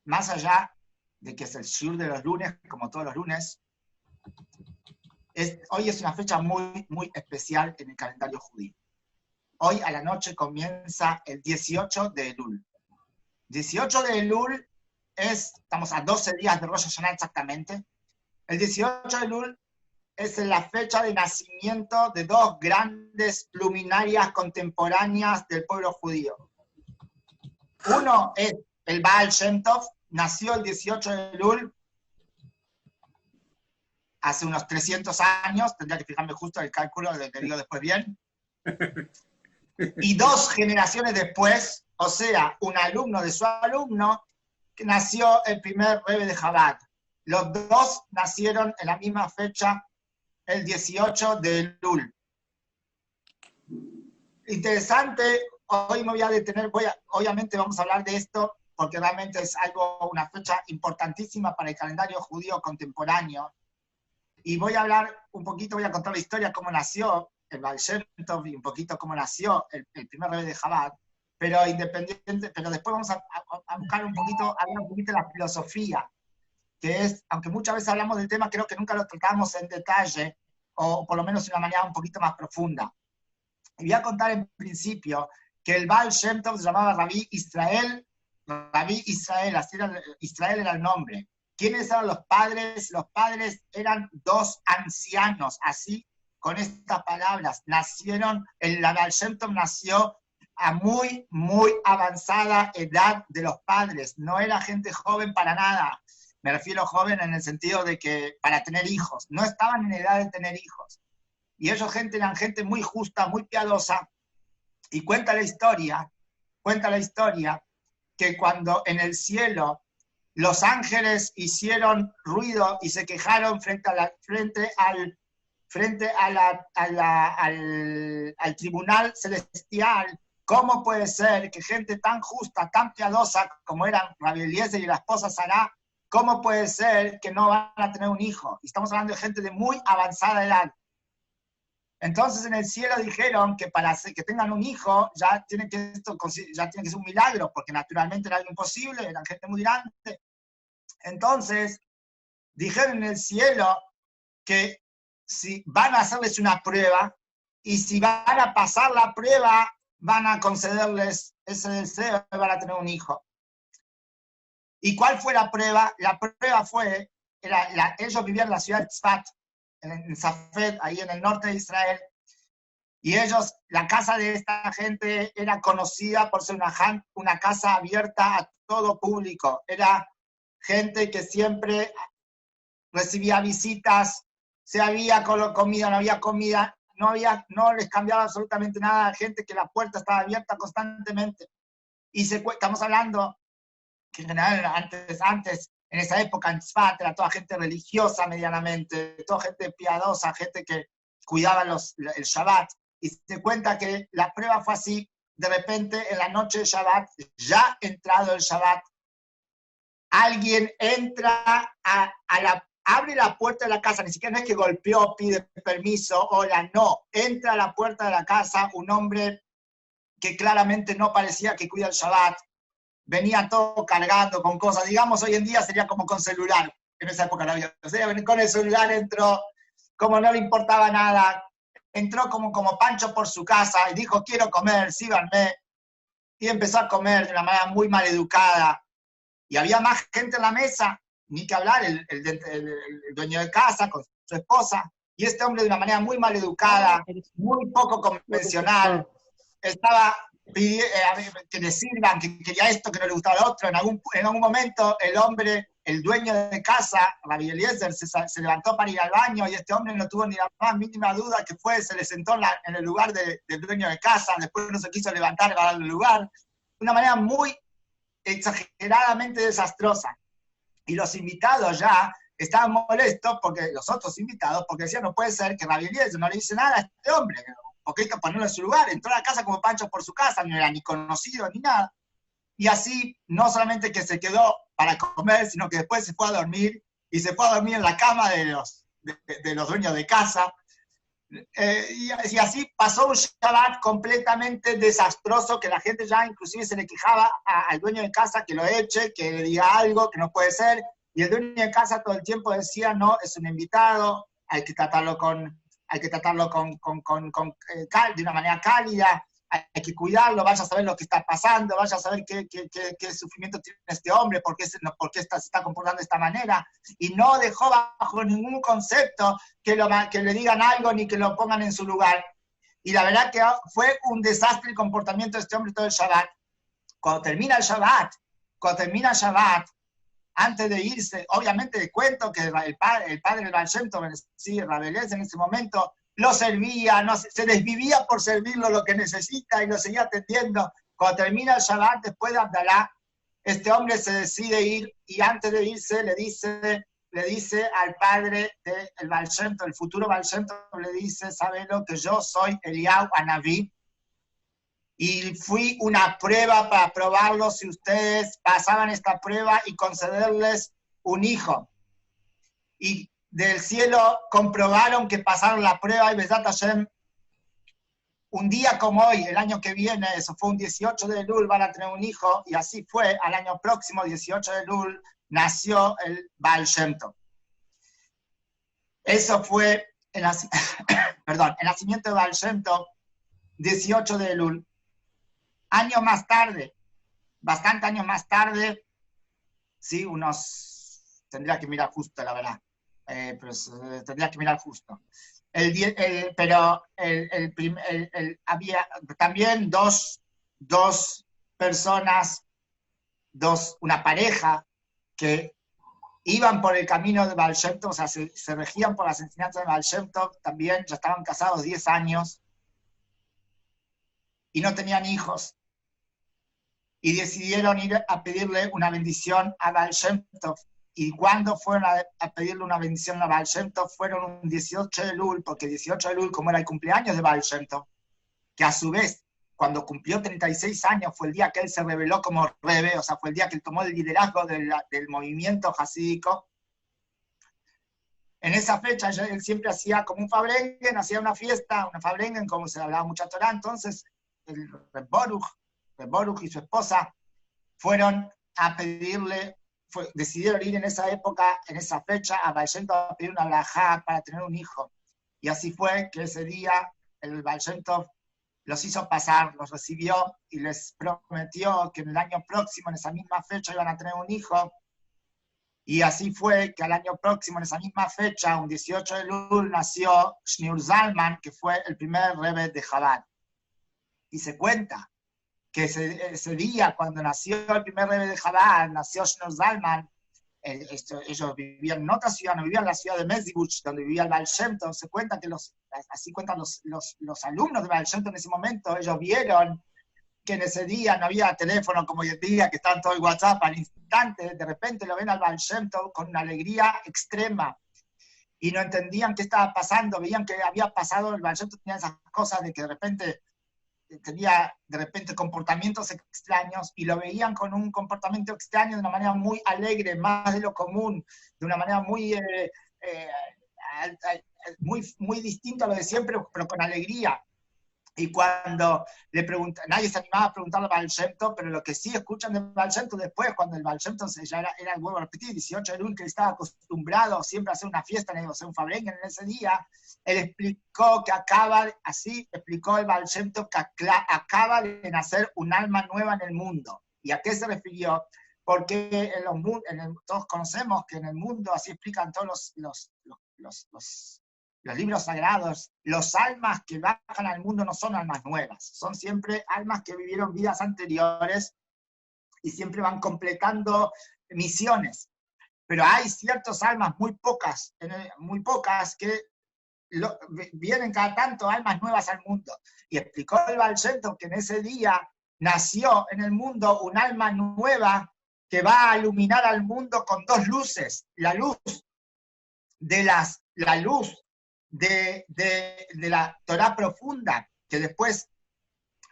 más allá de que es el shiur de los lunes, como todos los lunes, hoy es una fecha muy, muy especial en el calendario judío. Hoy a la noche comienza el 18 de Elul. 18 de Elul estamos a 12 días de Rosh Hashanah exactamente. El 18 de Elul es la fecha de nacimiento de dos grandes luminarias contemporáneas del pueblo judío. Uno es el Baal Shem Tov, nació el 18 de Elul, hace unos 300 años, tendría que fijarme justo el cálculo, que digo después bien. Y dos generaciones después, o sea, un alumno de su alumno, que nació el primer Rebbe de Chabad. Los dos nacieron en la misma fecha, el 18 de Elul. Interesante, hoy me voy a detener, obviamente vamos a hablar de esto, porque realmente es una fecha importantísima para el calendario judío contemporáneo. Y voy a hablar un poquito, voy a contar la historia, cómo nació el Baal Shem Tov y un poquito cómo nació el primer Rebbe de Chabad, pero después vamos a buscar hablar un poquito de la filosofía, que es, aunque muchas veces hablamos del tema, creo que nunca lo tratamos en detalle, o por lo menos de una manera un poquito más profunda. Y voy a contar en principio que el Baal Shem Tov se llamaba Rabbi Israel, así era, Israel era el nombre. ¿Quiénes eran los padres? Los padres eran dos ancianos, así, con estas palabras. El Baal Shem Tov nació a muy, muy avanzada edad de los padres. No era gente joven para nada. Me refiero joven en el sentido de que para tener hijos. No estaban en edad de tener hijos. Y ellos eran gente muy justa, muy piadosa. Y cuenta la historia que cuando en el cielo los ángeles hicieron ruido y se quejaron frente al tribunal celestial, ¿cómo puede ser que gente tan justa, tan piadosa como eran Rabbi Eliezer y la esposa Sará, cómo puede ser que no van a tener un hijo? Y estamos hablando de gente de muy avanzada edad. Entonces en el cielo dijeron que para que tengan un hijo ya tiene que ser un milagro, porque naturalmente era algo imposible, eran gente muy grande. Entonces dijeron en el cielo que si van a hacerles una prueba, y si van a pasar la prueba, van a concederles ese deseo y van a tener un hijo. ¿Y cuál fue la prueba? La prueba fue, ellos vivían en la ciudad de Tzfat, en Safed, ahí en el norte de Israel, y la casa de esta gente era conocida por ser una casa abierta a todo público. Era gente que siempre recibía visitas, si había comida, no había comida, no les cambiaba absolutamente nada a la gente, que la puerta estaba abierta constantemente. Y estamos hablando que en general antes, en esa época en Tzfat era toda gente religiosa medianamente, toda gente piadosa, gente que cuidaba el Shabbat. Y se cuenta que la prueba fue así: de repente en la noche de Shabbat, ya entrado el Shabbat, alguien entra abre la puerta de la casa, ni siquiera no es que golpeó, pide permiso, hola, no, entra a la puerta de la casa un hombre que claramente no parecía que cuida el Shabbat, venía todo cargando con cosas, digamos hoy en día sería como con celular, en esa época no había, o sea, con el celular entró, como no le importaba nada, entró como Pancho por su casa y dijo, quiero comer, síganme, y empezó a comer de una manera muy maleducada, y había más gente en la mesa, ni que hablar, el dueño de casa con su esposa, y este hombre de una manera muy maleducada, muy poco convencional, estaba que le sirvan, que quería esto, que no le gustaba lo otro. En algún momento el dueño de casa, Rabbi Eliezer, se levantó para ir al baño, y este hombre no tuvo ni la más mínima duda que se le sentó en el lugar del dueño de casa, después no se quiso levantar para darle el lugar, de una manera muy exageradamente desastrosa. Y los invitados ya estaban molestos, porque los otros invitados, porque decían, no puede ser que Rabbi Eliezer no le dice nada a este hombre, porque hay que ponerlo en su lugar. Entró a la casa como Pancho por su casa, no era ni conocido ni nada. Y así, no solamente que se quedó para comer, sino que después se fue a dormir, y se fue a dormir en la cama de los dueños de casa. Y así pasó un Shabbat completamente desastroso, que la gente ya inclusive se le quejaba al dueño de casa que lo eche, que le diga algo, que no puede ser, y el dueño de casa todo el tiempo decía, no, es un invitado, hay que tratarlo de una manera cálida, hay que cuidarlo, vaya a saber lo que está pasando, vaya a saber qué sufrimiento tiene este hombre, por qué se está comportando de esta manera, y no dejó bajo ningún concepto que le digan algo ni que lo pongan en su lugar. Y la verdad que fue un desastre el comportamiento de este hombre todo el Shabbat. Cuando termina el Shabbat, antes de irse, obviamente le cuento que el padre del Baal Shem Tov, sí, Rabelés, en ese momento lo servía, no, se desvivía por servirlo lo que necesita y lo seguía atendiendo. Cuando termina el Shabbat, después de Abdalá, este hombre se decide ir y antes de irse le dice al padre del Baal Shem Tov, el futuro Baal Shem Tov, le dice, ¿sabelo? Que yo soy Eliyahu Hanaví y fui una prueba para probarlo si ustedes pasaban esta prueba y concederles un hijo. Y del cielo comprobaron que pasaron la prueba y Besat Hashem, un día como hoy, el año que viene, eso fue un 18 de Elul, van a tener un hijo, y así fue, al año próximo, 18 de Elul, nació el Baal Shem Tov. Eso fue el nacimiento de Baal Shem Tov, 18 de Elul. Años más tarde, bastante años más tarde, sí, tendría que mirar justo, la verdad, tendría que mirar justo. Había también dos personas, una pareja que iban por el camino de Baal Shem Tov, o sea, se regían por las enseñanzas de Baal Shem Tov, también ya estaban casados 10 años y no tenían hijos. Y decidieron ir a pedirle una bendición a Baal Shem Tov. Y cuando fueron a pedirle una bendición a Baal Shem Tov, fueron un 18 de Elul, porque 18 de Elul, como era el cumpleaños de Baal Shem Tov, que a su vez, cuando cumplió 36 años, fue el día que él se reveló como Rebe, o sea, fue el día que él tomó el liderazgo del movimiento hasídico. En esa fecha, él siempre hacía como un Fabrengen, hacía una fiesta, una Fabrengen, como se hablaba mucha Torah. Entonces, el Reb Baruch y su esposa fueron a pedirle, decidieron ir en esa época, en esa fecha, a Baal Shem Tov a pedir una alajá para tener un hijo. Y así fue que ese día el Baal Shem Tov los hizo pasar, los recibió y les prometió que en el año próximo, en esa misma fecha, iban a tener un hijo. Y así fue que al año próximo, en esa misma fecha, un 18 de Elul, nació Shneur Zalman, que fue el primer Rebbe de Chabad. Y se cuenta que ese día, cuando nació el primer Rebbe de Chabad, nació Shneur Zalman, ellos vivían en otra ciudad, no vivían en la ciudad de Mezdibuch, donde vivía el Baal Shem Tov. Se cuenta que así cuentan los alumnos de Baal Shem Tov en ese momento, ellos vieron que en ese día no había teléfono como hoy en día, que están todo el WhatsApp al instante, de repente lo ven al Baal Shem Tov con una alegría extrema, y no entendían qué estaba pasando, veían que había pasado, el Baal Shem Tov tenía esas cosas de que de repente tenía comportamientos extraños, y lo veían con un comportamiento extraño de una manera muy alegre, más de lo común, de una manera muy muy distinta a lo de siempre, pero con alegría. Y cuando le preguntan, nadie se animaba a preguntarle a Baal Shem Tov, pero lo que sí escuchan de Baal Shem Tov después, cuando el Baal Shem Tov ya era el vuelvo a repetir, 18 de Elul, que él estaba acostumbrado siempre a hacer una fiesta, o hacer un Fabrengen en ese día, él explicó que explicó el Baal Shem Tov que acaba de nacer un alma nueva en el mundo. ¿Y a qué se refirió? Porque todos conocemos que en el mundo, así explican todos los libros sagrados, los almas que bajan al mundo no son almas nuevas, son siempre almas que vivieron vidas anteriores y siempre van completando misiones. Pero hay ciertas almas, muy pocas, que vienen cada tanto almas nuevas al mundo. Y explicó el Baal Shem Tov que en ese día nació en el mundo un alma nueva que va a iluminar al mundo con dos luces: la luz de la Torah profunda, que después,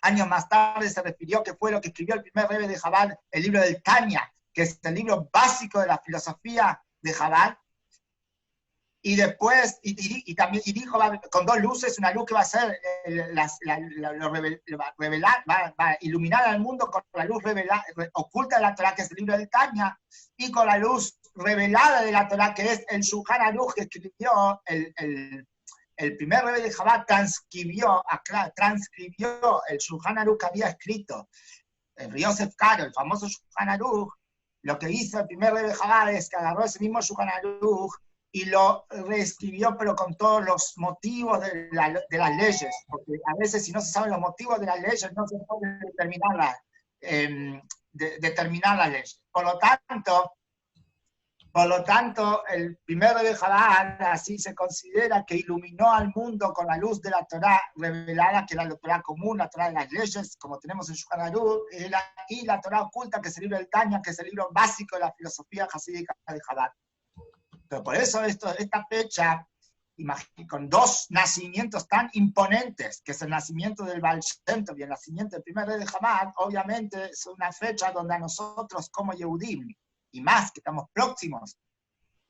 años más tarde, se refirió que fue lo que escribió el primer Rebbe de Chabad, el libro del Tanya, que es el libro básico de la filosofía de Chabad. y después, también, y dijo, con dos luces, una luz que va a ser, va a iluminar al mundo con la luz oculta de la Torah, que es el libro del Tanya, y con la luz revelada de la Torah, que es el Shulchan Aruch, que escribió el primer rebbe de Chabad, transcribió el Shulchan Aruch que había escrito el Yosef Karo, el famoso Shulchan Aruch. Lo que hizo el primer rebbe de Chabad es que agarró ese mismo Shulchan Aruch y lo reescribió, pero con todos los motivos de las leyes, porque a veces si no se saben los motivos de las leyes, no se puede determinar las leyes. Por lo tanto, el primer rebbe de Chabad, así se considera, que iluminó al mundo con la luz de la Torah revelada, que era la Torah común, la Torah de las leyes, como tenemos en Shulchan Aruch, y la Torah oculta, que es el libro del Tanya, que es el libro básico de la filosofía hasídica de Chabad. Pero por eso esta fecha, con dos nacimientos tan imponentes, que es el nacimiento del Baal Shem Tov y el nacimiento del primer rey de Chabad, obviamente es una fecha donde a nosotros como Yehudim, y más que estamos próximos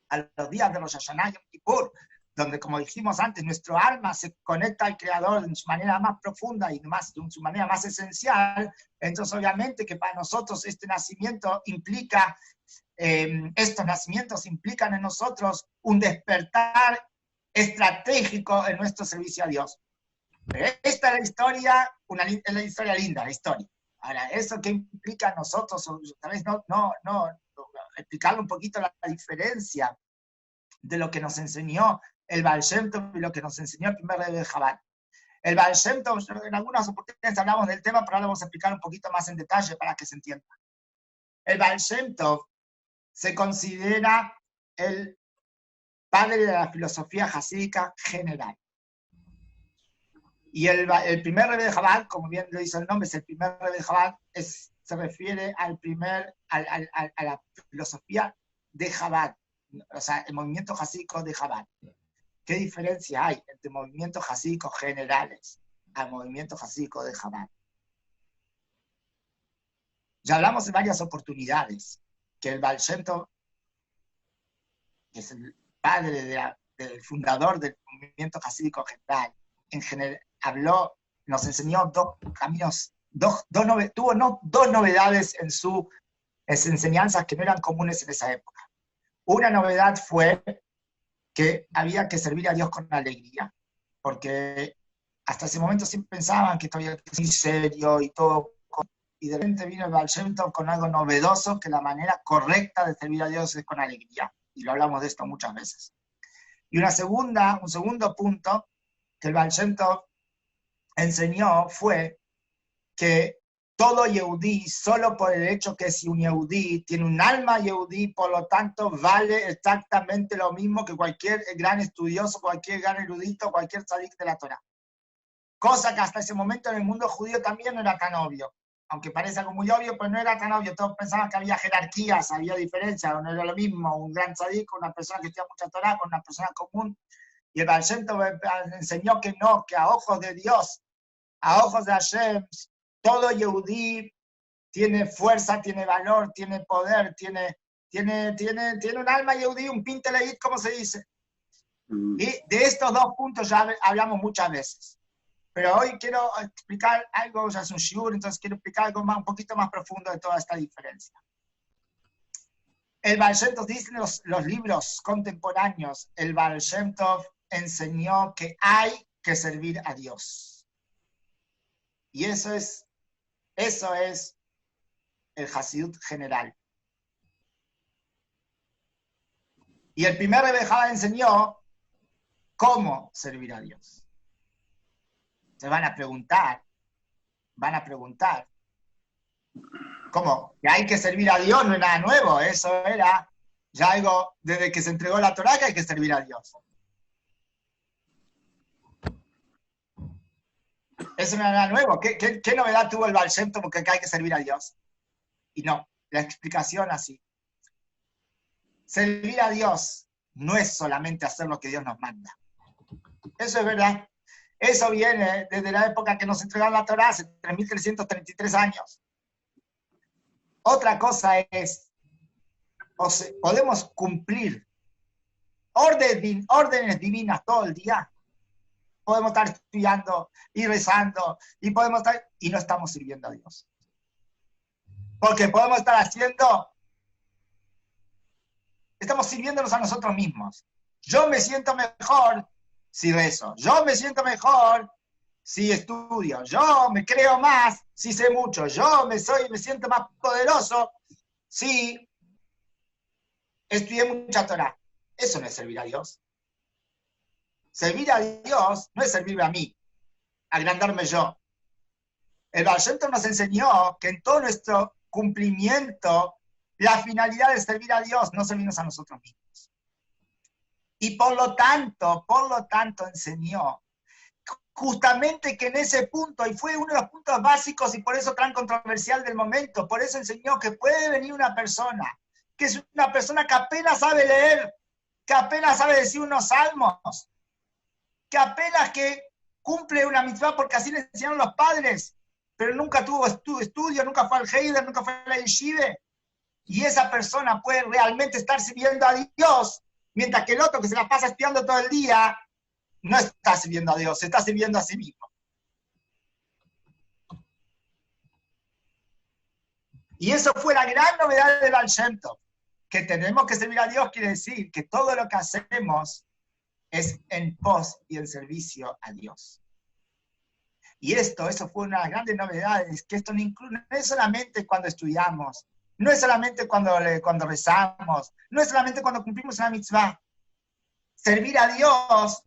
a los días de Rosh Hashanah y Yom Kippur, donde, como dijimos antes, nuestro alma se conecta al Creador de su manera más profunda y de su manera más esencial. Entonces, obviamente que para nosotros este nacimiento implica, estos nacimientos implican en nosotros un despertar estratégico en nuestro servicio a Dios. Pero esta es la historia, es la historia linda, la historia. Ahora, ¿eso qué implica a nosotros? Tal vez no explicarle un poquito la diferencia de lo que nos enseñó el Baal Shem Tov y lo que nos enseñó el primer rey de Chabad. El Baal Shem Tov, en algunas oportunidades hablamos del tema, pero ahora vamos a explicar un poquito más en detalle para que se entienda. El Baal Shem Tov se considera el padre de la filosofía hasídica general. Y el primer rebbe de Chabad, como bien lo dice el nombre, es el primer rebbe de Chabad, se refiere a la filosofía de Chabad, o sea, el movimiento hasídico de Chabad. ¿Qué diferencia hay entre movimientos hasídicos generales al movimiento hasídico de Chabad? Ya hablamos en varias oportunidades que el Baal Shem Tov, que es el padre del fundador del movimiento hasídico general, nos enseñó dos caminos, tuvo dos novedades en sus enseñanzas que no eran comunes en esa época. Una novedad fue que había que servir a Dios con alegría, porque hasta ese momento siempre pensaban que esto había que ser serio y todo, y de repente vino el Baal Shem Tov con algo novedoso, que la manera correcta de servir a Dios es con alegría, y lo hablamos de esto muchas veces. Y un segundo punto que el Baal Shem Tov enseñó fue que todo Yehudí, solo por el hecho que si un Yehudí tiene un alma Yehudí, por lo tanto vale exactamente lo mismo que cualquier gran estudioso, cualquier gran erudito, cualquier tzadik de la Torah. Cosa que hasta ese momento en el mundo judío también no era tan obvio. Aunque parece algo muy obvio, pues no era tan obvio. Todos pensaban que había jerarquías, había diferencias, no era lo mismo un gran tzadik, una persona que estudia mucha Torah, con una persona común. Y el Baal Shem Tov enseñó que no, que a ojos de Dios, a ojos de Hashem, todo Yehudí tiene fuerza, tiene valor, tiene poder, tiene un alma Yehudí, un pinteleit, como se dice. Y de estos dos puntos ya hablamos muchas veces. Pero hoy quiero explicar algo, ya es un shiur, entonces quiero explicar algo un poquito más profundo de toda esta diferencia. El Baal Shem Tov, dicen los libros contemporáneos, el Baal Shem Tov enseñó que hay que servir a Dios. Y eso es el Hasidut general. Y el primer rebbe de Chabad enseñó cómo servir a Dios. Se van a preguntar, ¿cómo? Que hay que servir a Dios no es nada nuevo, eso era ya algo desde que se entregó la Torá, que hay que servir a Dios. Eso no era nada nuevo. ¿Qué novedad tuvo el Baal Shem Tov porque hay que servir a Dios? Y no, la explicación así. Servir a Dios no es solamente hacer lo que Dios nos manda. Eso es verdad. Eso viene desde la época que nos entregaron la Torá, hace 3.333 años. Otra cosa es, podemos cumplir órdenes divinas todo el día. Podemos estar estudiando y rezando y y no estamos sirviendo a Dios. Porque podemos estar estamos sirviéndonos a nosotros mismos. Yo me siento mejor si rezo. Yo me siento mejor si estudio. Yo me creo más si sé mucho. Yo me siento más poderoso si estudié mucha Torah. Eso no es servir a Dios. Servir a Dios no es servirme a mí, agrandarme yo. El Baal Shem Tov nos enseñó que en todo nuestro cumplimiento, la finalidad de servir a Dios, no servirnos a nosotros mismos. Y por lo tanto enseñó justamente que en ese punto, y fue uno de los puntos básicos y por eso tan controversial del momento, por eso enseñó que puede venir una persona, que es una persona que apenas sabe leer, que apenas sabe decir unos salmos, que apenas que cumple una mitzvah porque así le enseñaron los padres, pero nunca tuvo estudio, nunca fue al Heider, nunca fue a la Yeshive, y esa persona puede realmente estar sirviendo a Dios, mientras que el otro que se la pasa estudiando todo el día, no está sirviendo a Dios, se está sirviendo a sí mismo. Y eso fue la gran novedad del Baal Shem Tov, que tenemos que servir a Dios, quiere decir que todo lo que hacemos es en pos y en servicio a Dios. Y eso fue una de las grandes novedades, que esto no es solamente cuando estudiamos, no es solamente cuando rezamos, no es solamente cuando cumplimos una mitzvah. Servir a Dios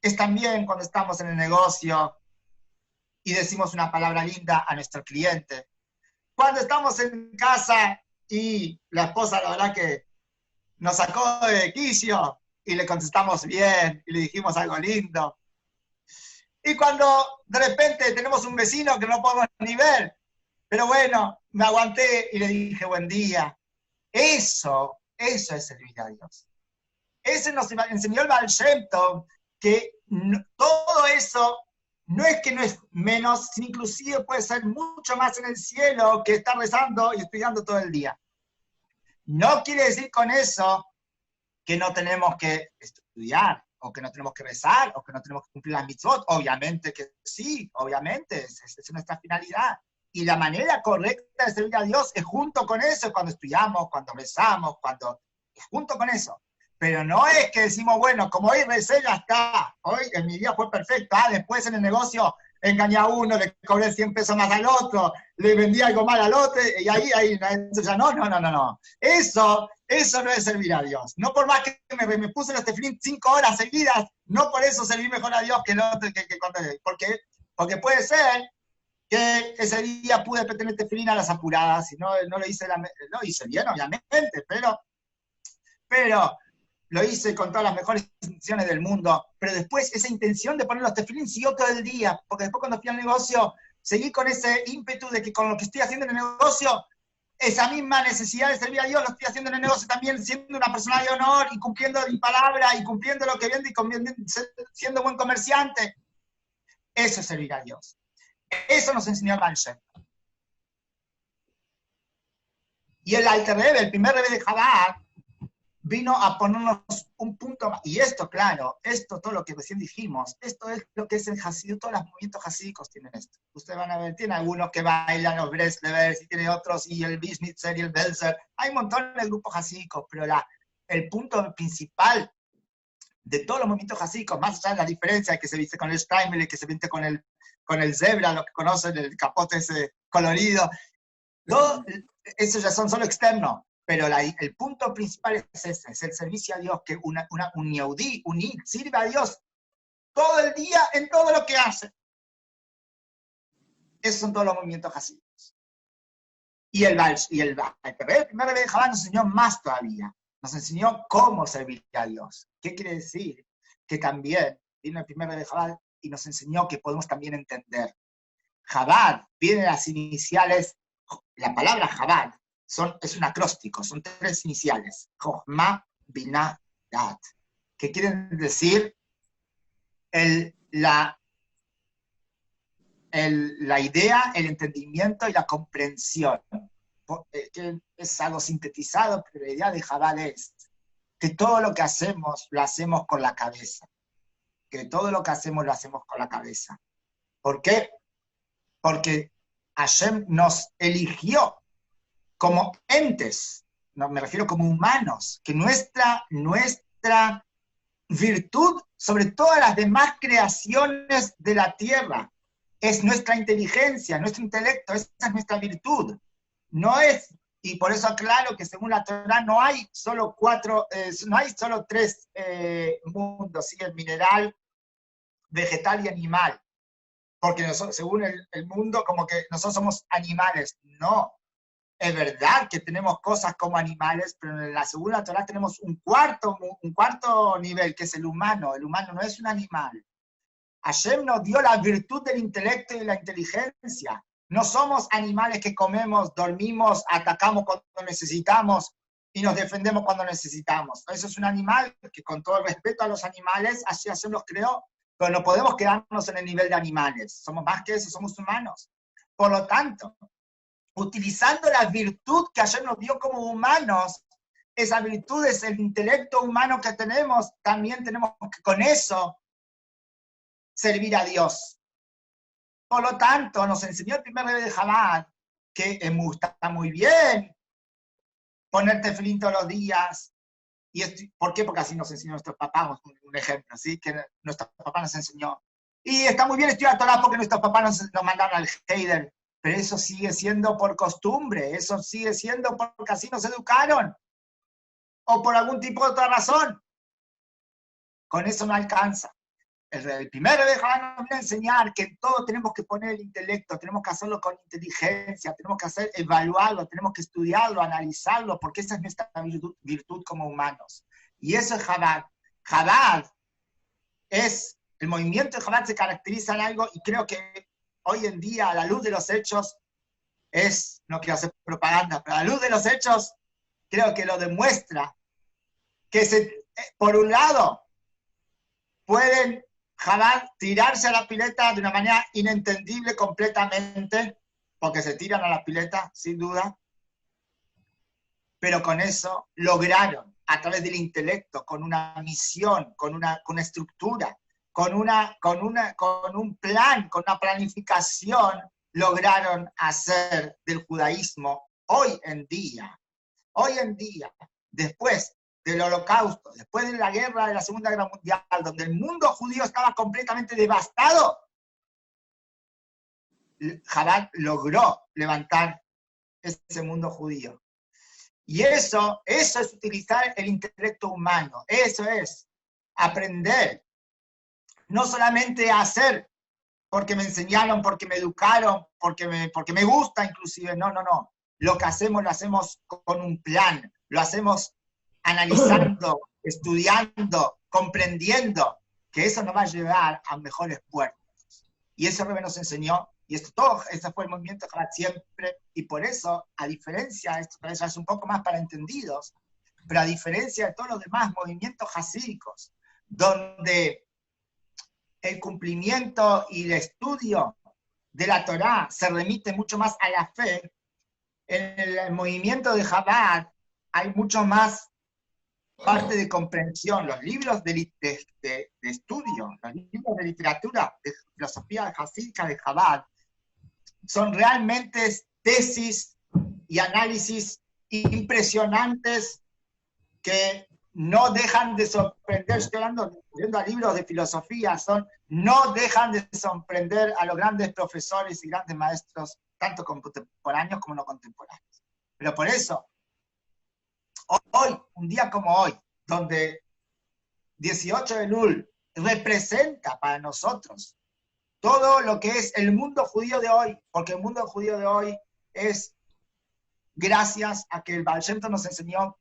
es también cuando estamos en el negocio y decimos una palabra linda a nuestro cliente. Cuando estamos en casa y la esposa, la verdad que nos sacó de quicio y le contestamos bien y le dijimos algo lindo. Y cuando de repente tenemos un vecino que no podemos ni ver, pero bueno, me aguanté y le dije buen día. Eso es servir a Dios. Ese nos enseñó el Baal Shem Tov, que todo eso no es que no es menos, sino inclusive puede ser mucho más en el cielo que estar rezando y estudiando todo el día. No quiere decir con eso que no tenemos que estudiar, o que no tenemos que rezar, o que no tenemos que cumplir las mitzvot. Obviamente que sí, obviamente, esa es nuestra finalidad. Y la manera correcta de servir a Dios es junto con eso, cuando estudiamos, cuando rezamos, es junto con eso. Pero no es que decimos, bueno, como hoy recé, ya está, hoy en mi día fue perfecto, después en el negocio engañé a uno, le cobré 100 pesos más al otro, le vendí algo mal al otro, y ahí eso ya no. Eso no es servir a Dios. No por más que me puse los tefilín 5 horas seguidas, no por eso serví mejor a Dios que el otro, porque puede ser que ese día pude tener tefilín a las apuradas, y no lo hice bien, obviamente, pero lo hice con todas las mejores intenciones del mundo, pero después esa intención de poner los tefilín siguió todo el día, porque después cuando fui al negocio, seguí con ese ímpetu de que con lo que estoy haciendo en el negocio, esa misma necesidad de servir a Dios lo estoy haciendo en el negocio también, siendo una persona de honor y cumpliendo mi palabra y cumpliendo lo que vendo y siendo buen comerciante. Eso es servir a Dios. Eso nos enseñó el Baal Shem Tov. Y el Alter Rebbe, el primer Rebbe de Chabad, vino a ponernos un punto más. Y esto, claro, todo lo que recién dijimos, esto es lo que es el Hasidut, todos los movimientos hasídicos tienen esto. Ustedes van a ver, tiene algunos que bailan los Breslevers, y tiene otros, y el Bisnitzer y el Belzer. Hay montones de grupos hasídicos, pero el punto principal de todos los movimientos hasídicos, más allá de la diferencia que se viste con el Steinmeier, que se viste con el Zebra, los que conocen el capote ese colorido, eso ya son solo externos. Pero el punto principal es ese, es el servicio a Dios, que un Yehudí, sirve a Dios todo el día en todo lo que hace. Esos son todos los movimientos hasídicos. Y el primer Rebbe de Chabad nos enseñó más todavía. Nos enseñó cómo servir a Dios. ¿Qué quiere decir? Que también vino el primer Rebbe de Chabad y nos enseñó que podemos también entender. Chabad viene de las iniciales, la palabra Chabad es un acróstico, son 3 iniciales. Chochma, Binah, Dat. Que quieren decir la idea, el entendimiento y la comprensión. Que es algo sintetizado, pero la idea de Chabad es que todo lo que hacemos, lo hacemos con la cabeza. Que todo lo que hacemos, lo hacemos con la cabeza. ¿Por qué? Porque Hashem nos eligió como entes, no, me refiero como humanos, que nuestra virtud sobre todas las demás creaciones de la tierra es nuestra inteligencia, nuestro intelecto, esa es nuestra virtud. No es, y por eso aclaro que según la Torah no hay solo tres mundos, ¿sí? El mineral, vegetal y animal, porque nosotros, según el mundo, como que nosotros somos animales. No, es verdad que tenemos cosas como animales, pero en la segunda Torah tenemos un cuarto nivel, que es el humano. El humano no es un animal. Hashem nos dio la virtud del intelecto y de la inteligencia. No somos animales que comemos, dormimos, atacamos cuando necesitamos y nos defendemos cuando necesitamos. Eso es un animal que, con todo el respeto a los animales, así Hashem los creó, pero no podemos quedarnos en el nivel de animales. Somos más que eso, somos humanos. Por lo tanto, utilizando la virtud que Hashem nos dio como humanos, esa virtud es el intelecto humano que tenemos, también tenemos que con eso servir a Dios. Por lo tanto, nos enseñó el primer rey de Chabad que está muy bien ponerte tefilín todos los días. ¿Por qué? Porque así nos enseñó nuestro papá, un ejemplo, ¿sí? Que nuestro papá nos enseñó. Y está muy bien estudiar Torah porque nuestros papás nos mandaron al Heider, pero eso sigue siendo por costumbre, eso sigue siendo porque así nos educaron, o por algún tipo de otra razón. Con eso no alcanza. El primero de Javán nos viene a enseñar que en todo tenemos que poner el intelecto, tenemos que hacerlo con inteligencia, tenemos que evaluarlo, tenemos que estudiarlo, analizarlo, porque esa es nuestra virtud como humanos. Y eso es Chabad. Chabad es, el movimiento de Chabad se caracteriza en algo, y creo que hoy en día, a la luz de los hechos, no quiero hacer propaganda, pero a la luz de los hechos, creo que lo demuestra, que por un lado, pueden Chabad tirarse a la pileta de una manera inentendible completamente, porque se tiran a la pileta, sin duda, pero con eso lograron, a través del intelecto, con una misión, con una estructura, con un plan, con una planificación, lograron hacer del judaísmo hoy en día, después del Holocausto, después de la guerra de la Segunda Guerra Mundial, donde el mundo judío estaba completamente devastado, Chabad logró levantar ese mundo judío. Y eso es utilizar el intelecto humano, eso es aprender, no solamente a hacer porque me enseñaron, porque me educaron, porque me gusta inclusive, no. Lo que hacemos, lo hacemos con un plan, lo hacemos analizando, estudiando, comprendiendo, que eso nos va a llevar a mejores puertos. Y eso Rebbe nos enseñó, y ese fue el movimiento de Chabad siempre, y por eso, a diferencia, esto tal vez es un poco más para entendidos, pero a diferencia de todos los demás movimientos hasídicos, donde el cumplimiento y el estudio de la Torá se remite mucho más a la fe, en el movimiento de Chabad hay mucho más parte de comprensión. Los libros de estudio, los libros de literatura, de filosofía hasídica de Chabad, son realmente tesis y análisis impresionantes que no dejan de sorprender. Estoy viendo a libros de filosofía, no dejan de sorprender a los grandes profesores y grandes maestros, tanto contemporáneos como no contemporáneos. Pero por eso, hoy, un día como hoy, donde 18 de Elul representa para nosotros todo lo que es el mundo judío de hoy, porque el mundo judío de hoy es gracias a que el Baal Shem Tov nos enseñó,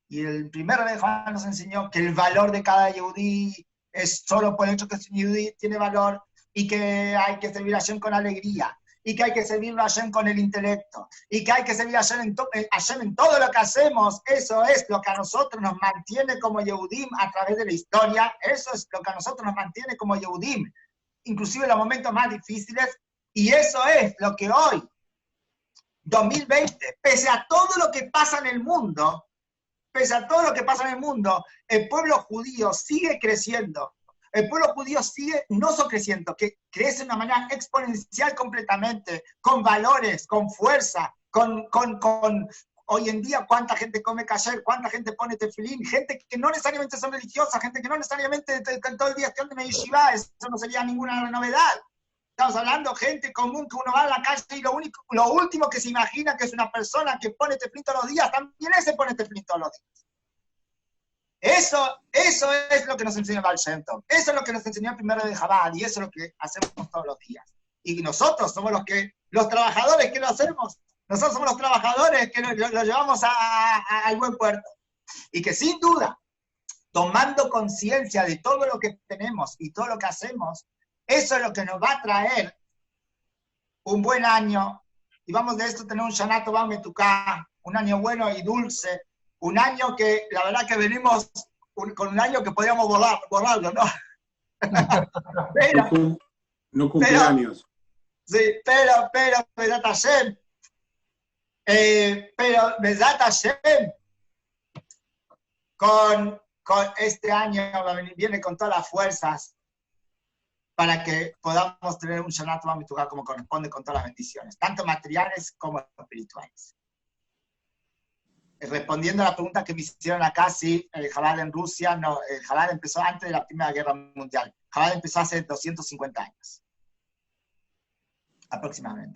y el primer Rebbe Juan nos enseñó, que el valor de cada yehudí es solo por el hecho que es un yehudí tiene valor, y que hay que servir a Hashem con alegría, y que hay que servir a Hashem con el intelecto, y que hay que servir a Hashem en todo lo que hacemos. Eso es lo que a nosotros nos mantiene como Yehudim a través de la historia, eso es lo que a nosotros nos mantiene como Yehudim, inclusive en los momentos más difíciles, y eso es lo que hoy, 2020, pese a todo lo que pasa en el mundo, pese a todo lo que pasa en el mundo, el pueblo judío sigue creciendo. El pueblo judío sigue no solo creciendo, que crece de una manera exponencial completamente, con valores, con fuerza, con hoy en día cuánta gente come kasher, cuánta gente pone tefilín, gente que no necesariamente son religiosas, gente que no necesariamente todo el día están en yeshiva, eso no sería ninguna novedad. Estamos hablando de gente común que uno va a la calle y lo último que se imagina que es una persona que pone tefilín todos los días, también ese pone tefilín todos los días. Eso es lo que nos enseñó Baal Shem Tov. Eso es lo que nos enseñó el primero de Chabad, y eso es lo que hacemos todos los días. Y nosotros somos los trabajadores que lo hacemos. Nosotros somos los trabajadores que lo llevamos al buen puerto. Y que sin duda, tomando conciencia de todo lo que tenemos y todo lo que hacemos, eso es lo que nos va a traer un buen año. Y vamos de esto tener un Shana Tova Metuká, un año bueno y dulce, un año que la verdad que venimos con un año que podríamos borrarlo, ¿no? Pero, no cumpleaños. Sí, pero, Besat Hashem, pero Besat Hashem, con este año viene con todas las fuerzas para que podamos tener un Shana Tova Metuká como corresponde, con todas las bendiciones, tanto materiales como espirituales. Respondiendo a la pregunta que me hicieron acá, sí, el Chabad en Rusia, no, el Chabad empezó antes de la Primera Guerra Mundial. Chabad empezó hace 250 años, aproximadamente.